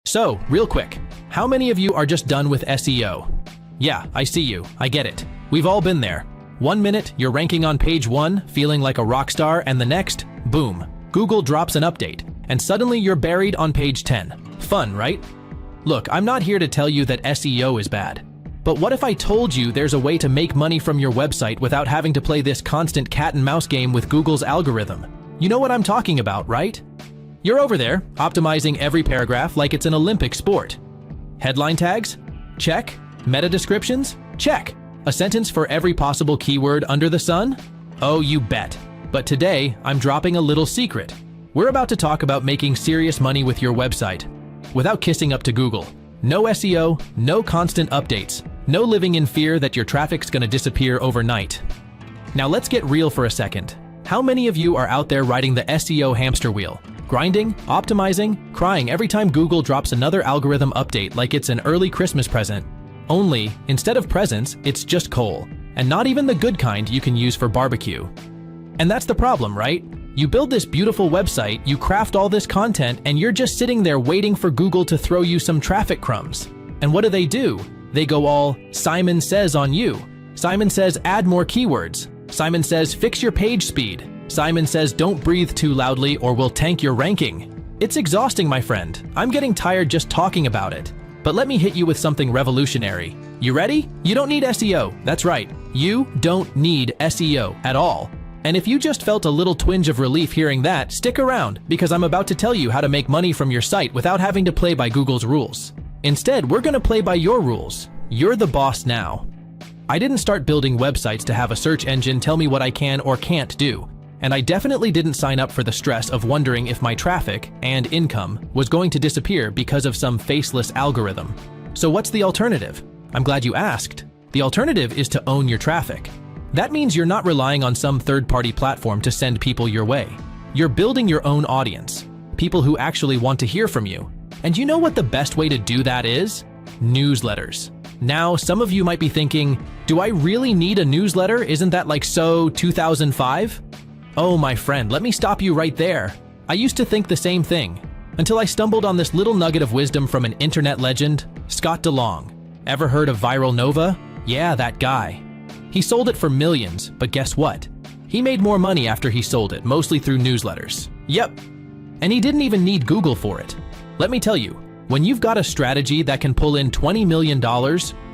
So, real quick, how many of you are just done with SEO? Yeah, I see you. I get it. We've all been there. 1 minute, you're ranking on page 1, feeling like a rock star, and the next, boom, Google drops an update, and suddenly you're buried on page 10. Fun, right? Look, I'm not here to tell you that SEO is bad. But what if I told you there's a way to make money from your website without having to play this constant cat and mouse game with Google's algorithm? You know what I'm talking about, right? You're over there, optimizing every paragraph like it's an Olympic sport. Headline tags? Check. Meta descriptions? Check. A sentence for every possible keyword under the sun? Oh, you bet. But today, I'm dropping a little secret. We're about to talk about making serious money with your website without kissing up to Google. No SEO, no constant updates, no living in fear that your traffic's gonna disappear overnight. Now let's get real for a second. How many of you are out there riding the SEO hamster wheel? Grinding, optimizing, crying every time Google drops another algorithm update like it's an early Christmas present. Only, instead of presents, it's just coal, and not even the good kind you can use for barbecue. And that's the problem, right? You build this beautiful website, you craft all this content, and you're just sitting there waiting for Google to throw you some traffic crumbs. And what do? They go all, Simon says on you. Simon says add more keywords. Simon says fix your page speed. Simon says don't breathe too loudly or we'll tank your ranking. It's exhausting, my friend. I'm getting tired just talking about it. But let me hit you with something revolutionary. You ready? You don't need SEO. That's right. You don't need SEO at all. And if you just felt a little twinge of relief hearing that, stick around, because I'm about to tell you how to make money from your site without having to play by Google's rules. Instead, we're gonna play by your rules. You're the boss now. I didn't start building websites to have a search engine tell me what I can or can't do. And I definitely didn't sign up for the stress of wondering if my traffic and income was going to disappear because of some faceless algorithm. So what's the alternative? I'm glad you asked. The alternative is to own your traffic. That means you're not relying on some third-party platform to send people your way. You're building your own audience, people who actually want to hear from you. And you know what the best way to do that is? Newsletters. Now, some of you might be thinking, do I really need a newsletter? Isn't that like so 2005? Oh, my friend, let me stop you right there. I used to think the same thing, until I stumbled on this little nugget of wisdom from an internet legend, Scott DeLong. Ever heard of Viral Nova? Yeah, that guy. He sold it for millions, but guess what? He made more money after he sold it, mostly through newsletters. Yep. And he didn't even need Google for it. Let me tell you, when you've got a strategy that can pull in $20 million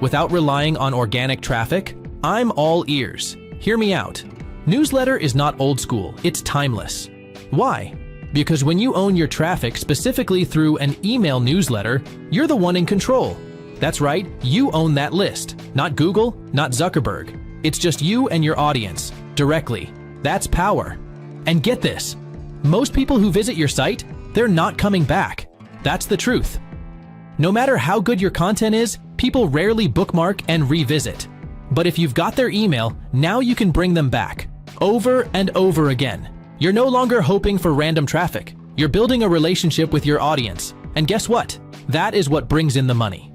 without relying on organic traffic, I'm all ears. Hear me out. Newsletter is not old school, it's timeless. Why? Because when you own your traffic specifically through an email newsletter, you're the one in control. That's right, you own that list. Not Google, not Zuckerberg. It's just you and your audience, directly. That's power. And get this, most people who visit your site, they're not coming back. That's the truth. No matter how good your content is, people rarely bookmark and revisit. But if you've got their email, now you can bring them back. Over and over again. You're no longer hoping for random traffic. You're building a relationship with your audience. And guess what? That is what brings in the money.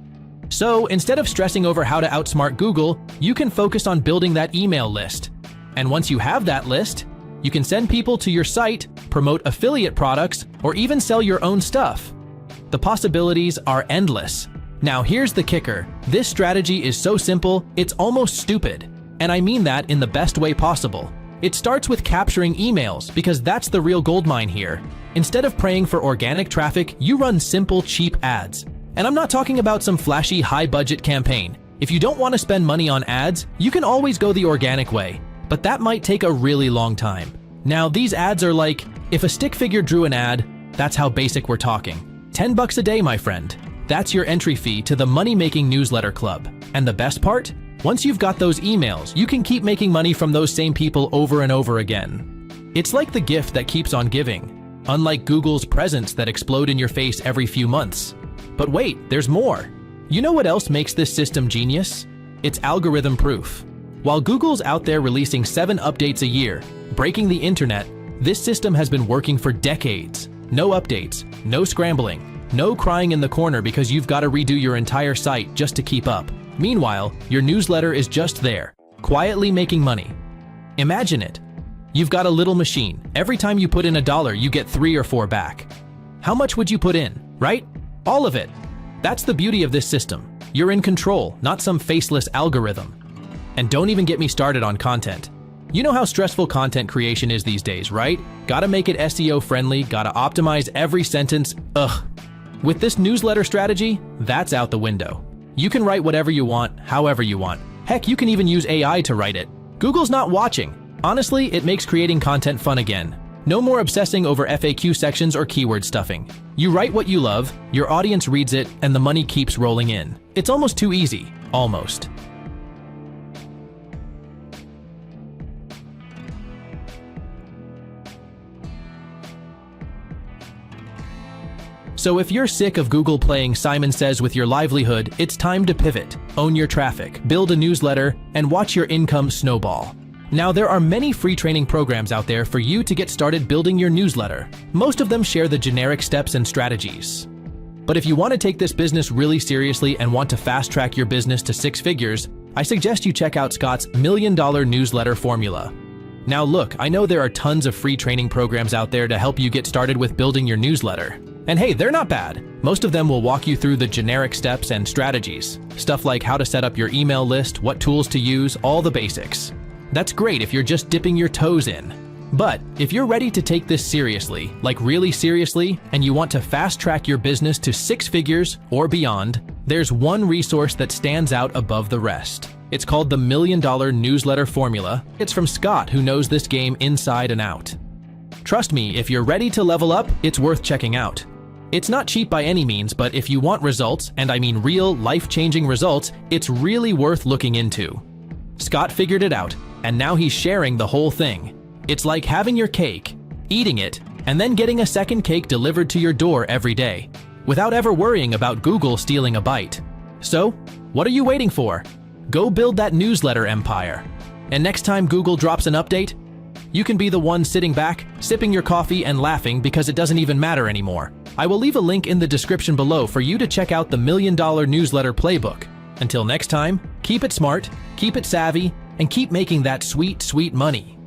So instead of stressing over how to outsmart Google, you can focus on building that email list. And once you have that list, you can send people to your site, promote affiliate products, or even sell your own stuff. The possibilities are endless. Now here's the kicker. This strategy is so simple, it's almost stupid. And I mean that in the best way possible. It starts with capturing emails, because that's the real goldmine here. Instead of praying for organic traffic, you run simple, cheap ads. And I'm not talking about some flashy, high-budget campaign. If you don't want to spend money on ads, you can always go the organic way. But that might take a really long time. Now, these ads are like, if a stick figure drew an ad, that's how basic we're talking. $10 a day, my friend. That's your entry fee to the money-making newsletter club. And the best part? Once you've got those emails, you can keep making money from those same people over and over again. It's like the gift that keeps on giving, unlike Google's presents that explode in your face every few months. But wait, there's more. You know what else makes this system genius? It's algorithm proof. While Google's out there releasing 7 updates a year, breaking the internet, this system has been working for decades. No updates, no scrambling, no crying in the corner because you've got to redo your entire site just to keep up. Meanwhile, your newsletter is just there, quietly making money. Imagine it. You've got a little machine. Every time you put in $1, you get 3 or 4 back. How much would you put in, right? All of it. That's the beauty of this system. You're in control, not some faceless algorithm. And don't even get me started on content. You know how stressful content creation is these days, right? Gotta make it SEO friendly, gotta optimize every sentence, ugh. With this newsletter strategy, that's out the window. You can write whatever you want, however you want. Heck, you can even use AI to write it. Google's not watching. Honestly, it makes creating content fun again. No more obsessing over FAQ sections or keyword stuffing. You write what you love, your audience reads it, and the money keeps rolling in. It's almost too easy. Almost. So if you're sick of Google playing Simon Says with your livelihood, it's time to pivot, own your traffic, build a newsletter, and watch your income snowball. Now, there are many free training programs out there for you to get started building your newsletter. Most of them share the generic steps and strategies. But if you want to take this business really seriously and want to fast-track your business to 6 figures, I suggest you check out Scott's $1 Million Newsletter Formula. Now look, I know there are tons of free training programs out there to help you get started with building your newsletter. And hey, they're not bad. Most of them will walk you through the generic steps and strategies. Stuff like how to set up your email list, what tools to use, all the basics. That's great if you're just dipping your toes in. But if you're ready to take this seriously, like really seriously, and you want to fast-track your business to 6 figures or beyond, there's one resource that stands out above the rest. It's called the $1 Million Newsletter Formula. It's from Scott, who knows this game inside and out. Trust me, if you're ready to level up, it's worth checking out. It's not cheap by any means, but if you want results, and I mean real, life-changing results, it's really worth looking into. Scott figured it out, and now he's sharing the whole thing. It's like having your cake, eating it, and then getting a second cake delivered to your door every day, without ever worrying about Google stealing a bite. So, what are you waiting for? Go build that newsletter empire. And next time Google drops an update, you can be the one sitting back, sipping your coffee and laughing because it doesn't even matter anymore. I will leave a link in the description below for you to check out the $1 Million Newsletter Playbook. Until next time, keep it smart, keep it savvy, and keep making that sweet, sweet money.